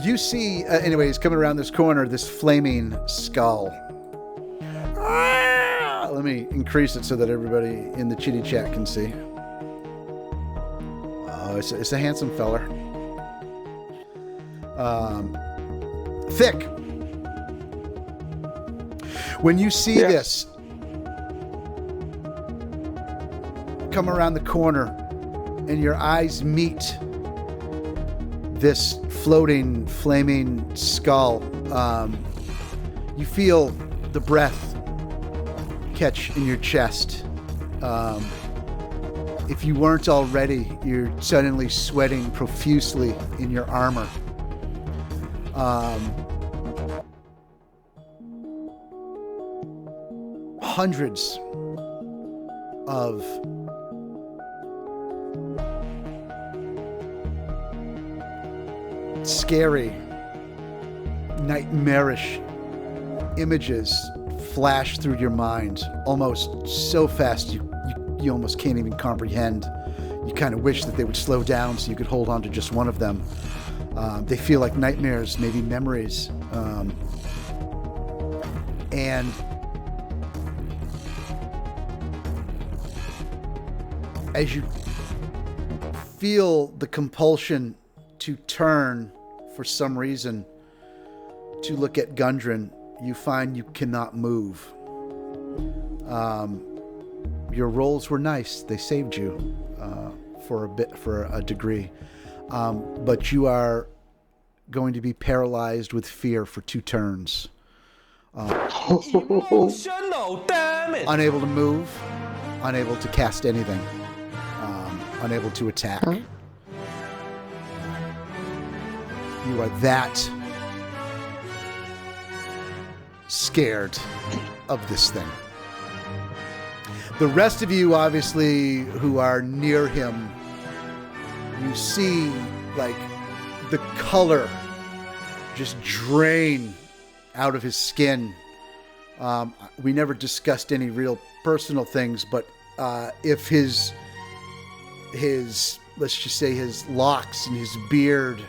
You see, anyways, coming around this corner, this flaming skull. Let me increase it so that everybody in the chitty chat can see. It's a handsome feller. Thick. When you see this come around the corner and your eyes meet this floating, flaming skull, you feel the breath catch in your chest. If you weren't already, you're suddenly sweating profusely in your armor. Hundreds of scary, nightmarish images flash through your mind almost so fast you almost can't even comprehend. You kind of wish that they would slow down so you could hold on to just one of them. They feel like nightmares, maybe memories. And as you feel the compulsion to turn for some reason to look at Gundren, you find you cannot move. Your rolls were nice. They saved you for a degree. But you are going to be paralyzed with fear for 2 turns. Emotional damage. Unable to move, unable to cast anything, unable to attack. Huh? You are that scared of this thing. The rest of you, obviously, who are near him, you see, like, the color just drain out of his skin. We never discussed any real personal things, but if his let's just say his locks and his beard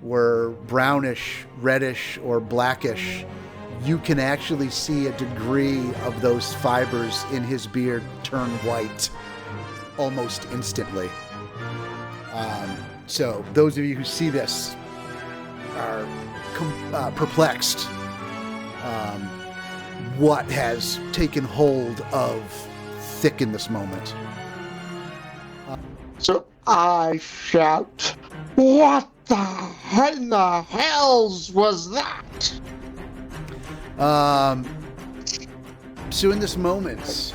were brownish, reddish, or blackish, you can actually see a degree of those fibers in his beard turn white almost instantly. So those of you who see this are perplexed. What has taken hold of Thick in this moment? So I shout, "What in the hells was that?" So in this moment,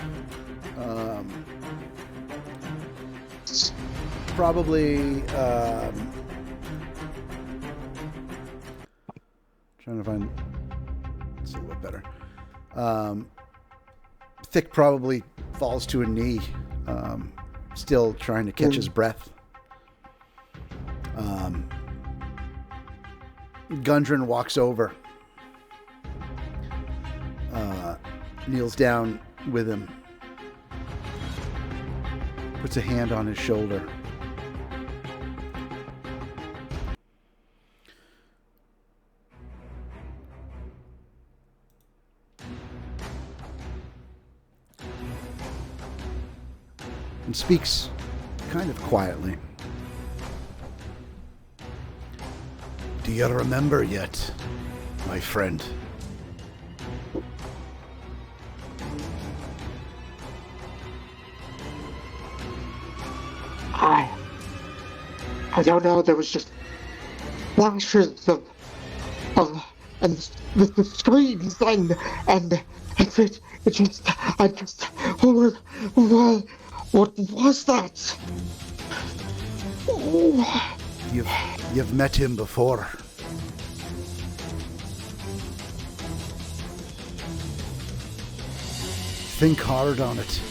probably trying to find it's a little bit better. Thick probably falls to a knee, still trying to catch his breath. Gundren walks over, kneels down with him, puts a hand on his shoulder. And speaks kind of quietly. Do you remember yet, my friend? I don't know. There was just flashes of and the screams and it just what was that? Oh. You've met him before. Think hard on it.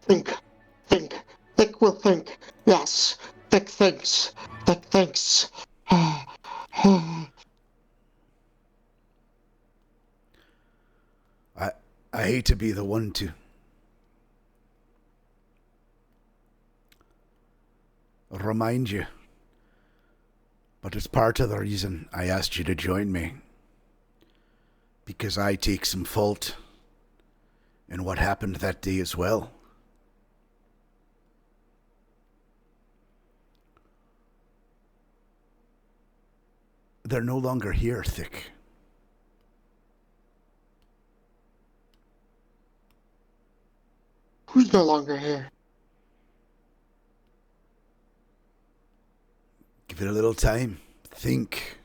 Think will think. Yes, Thick thinks. I hate to be the one to remind you, but it's part of the reason I asked you to join me. Because I take some fault in what happened that day as well. They're no longer here, Thick. Who's no longer here? Give it a little time. Think.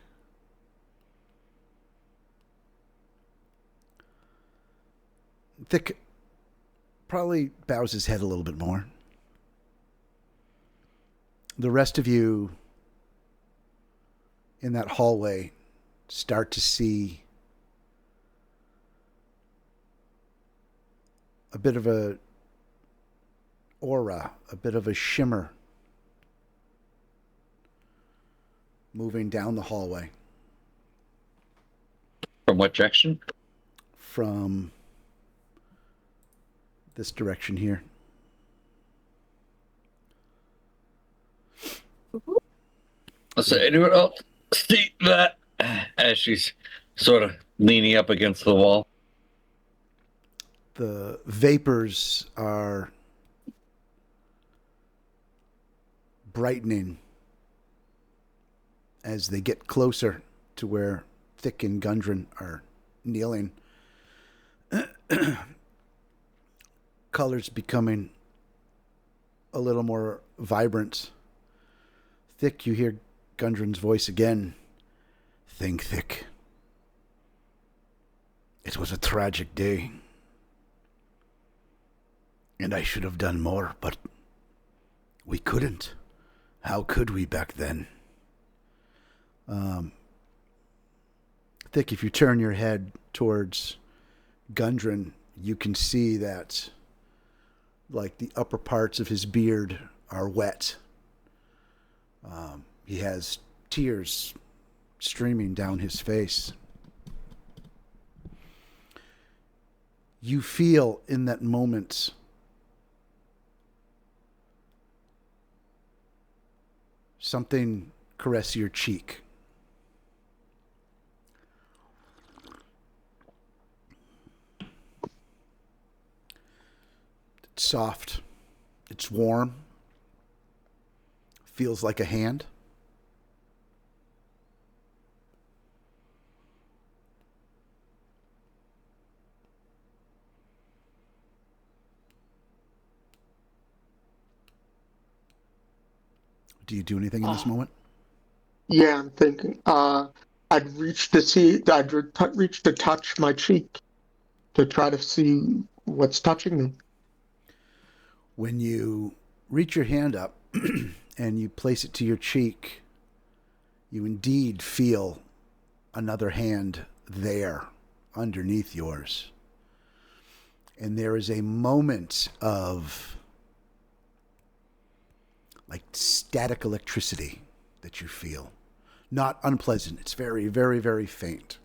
Thick probably bows his head a little bit more. The rest of you in that hallway start to see a bit of a aura, a bit of a shimmer moving down the hallway. From what direction? From this direction here. So anyone else see that as she's sort of leaning up against the wall? The vapors are brightening as they get closer to where Thick and Gundren are kneeling. Colors becoming a little more vibrant. Thick, you hear Gundren's voice again. Think, Thick. It was a tragic day. And I should have done more, but we couldn't. How could we back then? Thick, if you turn your head towards Gundren, you can see that like the upper parts of his beard are wet. He has tears streaming down his face. You feel in that moment something caress your cheek. It's soft. It's warm. Feels like a hand. Do you do anything in this moment? Yeah, I'm thinking. I'd reach to see. Reach to touch my cheek to try to see what's touching me. When you reach your hand up and you place it to your cheek, you indeed feel another hand there underneath yours. And there is a moment of like static electricity that you feel. Not unpleasant. It's very, very, very faint.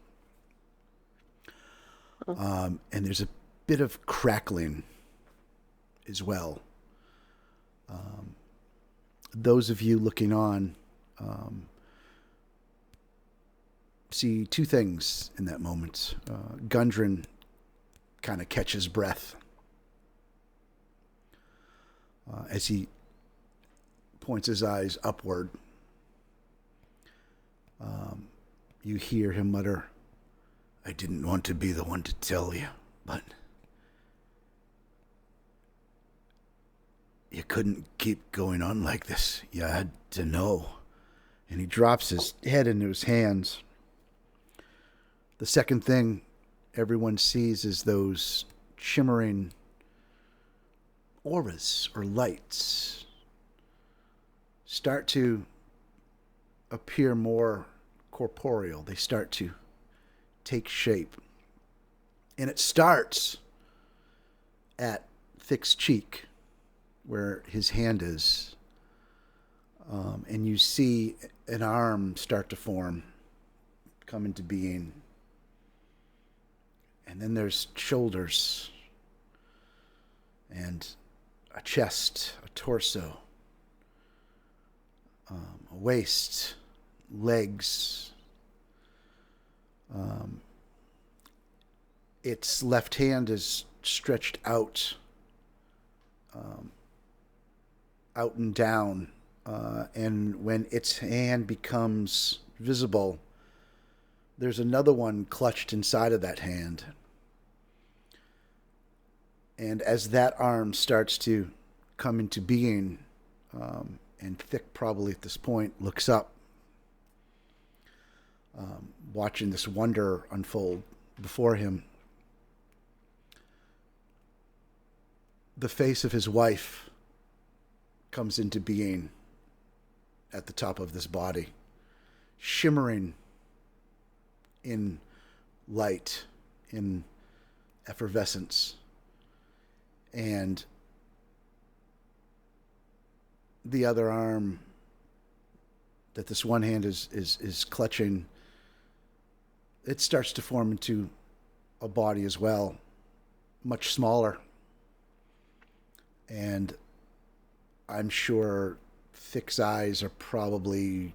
And there's a bit of crackling as well. Those of you looking on see two things in that moment. Gundren kind of catches breath as he points his eyes upward. You hear him mutter, "I didn't want to be the one to tell you, but you couldn't keep going on like this. You had to know." And he drops his head into his hands. The second thing everyone sees is those shimmering auras or lights start to appear more corporeal. They start to take shape. And it starts at Thick's cheek, where his hand is. And you see an arm start to form, come into being. And then there's shoulders and a chest, a torso, a waist, legs. Its left hand is stretched out, out and down. And when its hand becomes visible, there's another one clutched inside of that hand. And as that arm starts to come into being, and Thick probably at this point looks up, watching this wonder unfold before him. The face of his wife comes into being at the top of this body, shimmering in light, in effervescence. And the other arm that this one hand is clutching, it starts to form into a body as well, much smaller. And I'm sure Thick's eyes are probably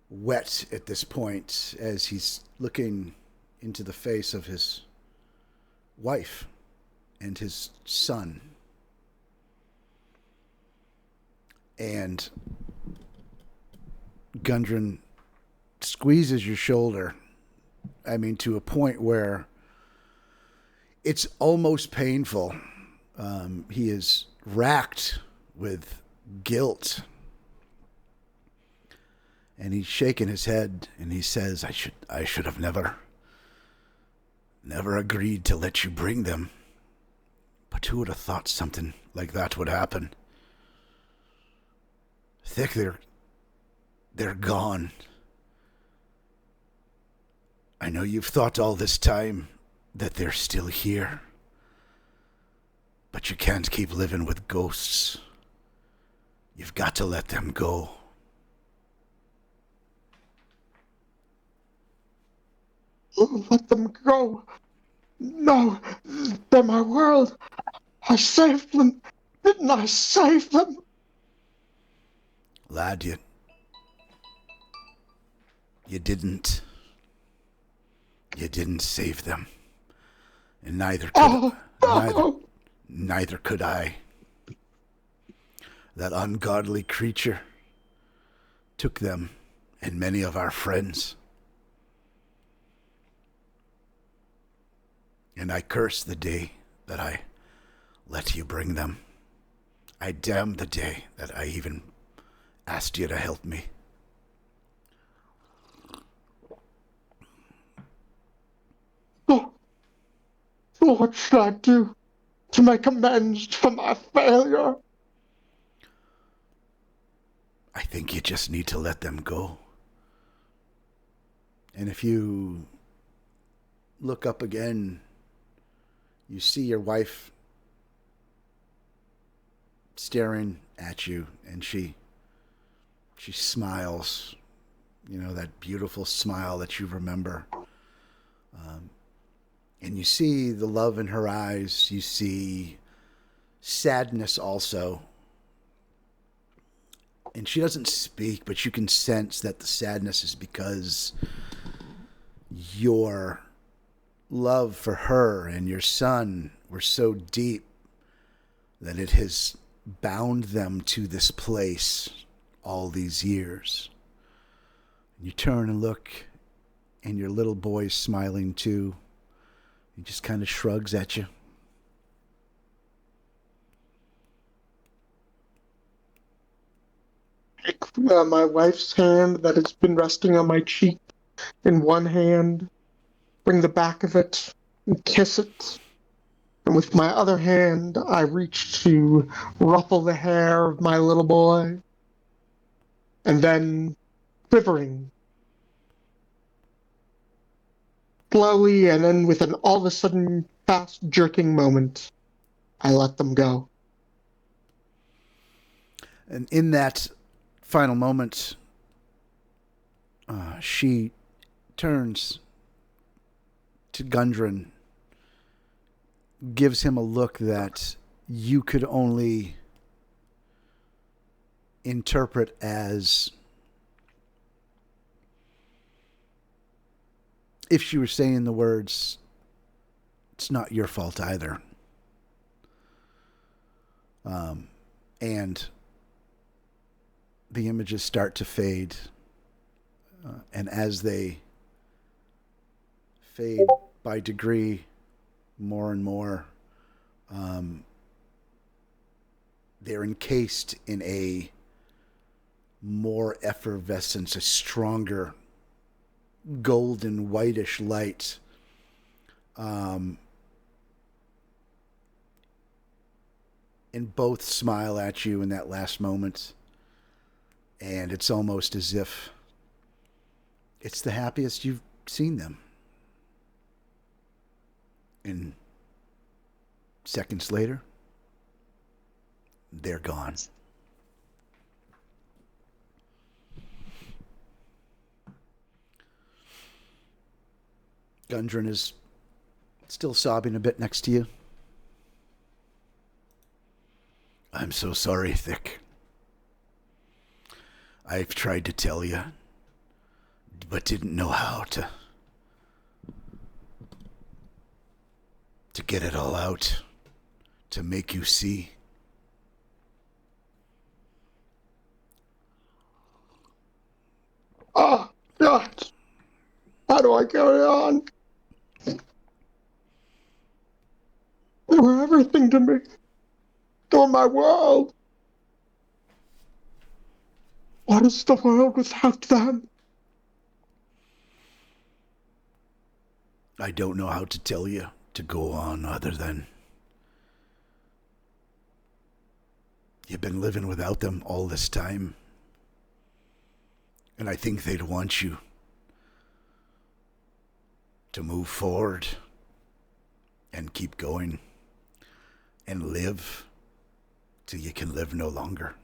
wet at this point as he's looking into the face of his wife and his son. And Gundren squeezes your shoulder. I mean, to a point where it's almost painful. He is racked with guilt. And he's shaking his head and he says, I should have never agreed to let you bring them. But who would have thought something like that would happen? Thick, they're gone. I know you've thought all this time that they're still here. But you can't keep living with ghosts. You've got to let them go. Let them go. No, they're my world. I saved them. Didn't I save them? Lad, you didn't. You didn't save them. And neither could I. That ungodly creature took them and many of our friends. And I curse the day that I let you bring them. I damn the day that I even asked you to help me. Oh, what should I do to make amends for my failure? I think you just need to let them go. And if you look up again, you see your wife staring at you, and she smiles, that beautiful smile that you remember. And you see the love in her eyes. You see sadness also. And she doesn't speak, but you can sense that the sadness is because your love for her and your son were so deep that it has bound them to this place all these years. You turn and look, and your little boy's smiling too. He just kind of shrugs at you. Take my wife's hand that has been resting on my cheek in one hand, bring the back of it, and kiss it. And with my other hand, I reach to ruffle the hair of my little boy. And then, quivering, slowly, and then with an all of a sudden fast jerking moment, I let them go. And in that final moment, she turns to Gundren gives him a look that you could only interpret as if she were saying the words, "It's not your fault either." And the images start to fade. And as they fade by degree, more and more, they're encased in a more effervescence, a stronger golden whitish light. And both smile at you in that last moment. And it's almost as if it's the happiest you've seen them. And seconds later, they're gone. Gundren is still sobbing a bit next to you. I'm so sorry, Thick. I've tried to tell you, but didn't know how to get it all out, to make you see. Oh, God. How do I carry on? They were everything to me. They were my world. What is the world without them? I don't know how to tell you to go on other than you've been living without them all this time. And I think they'd want you to move forward and keep going and live till you can live no longer.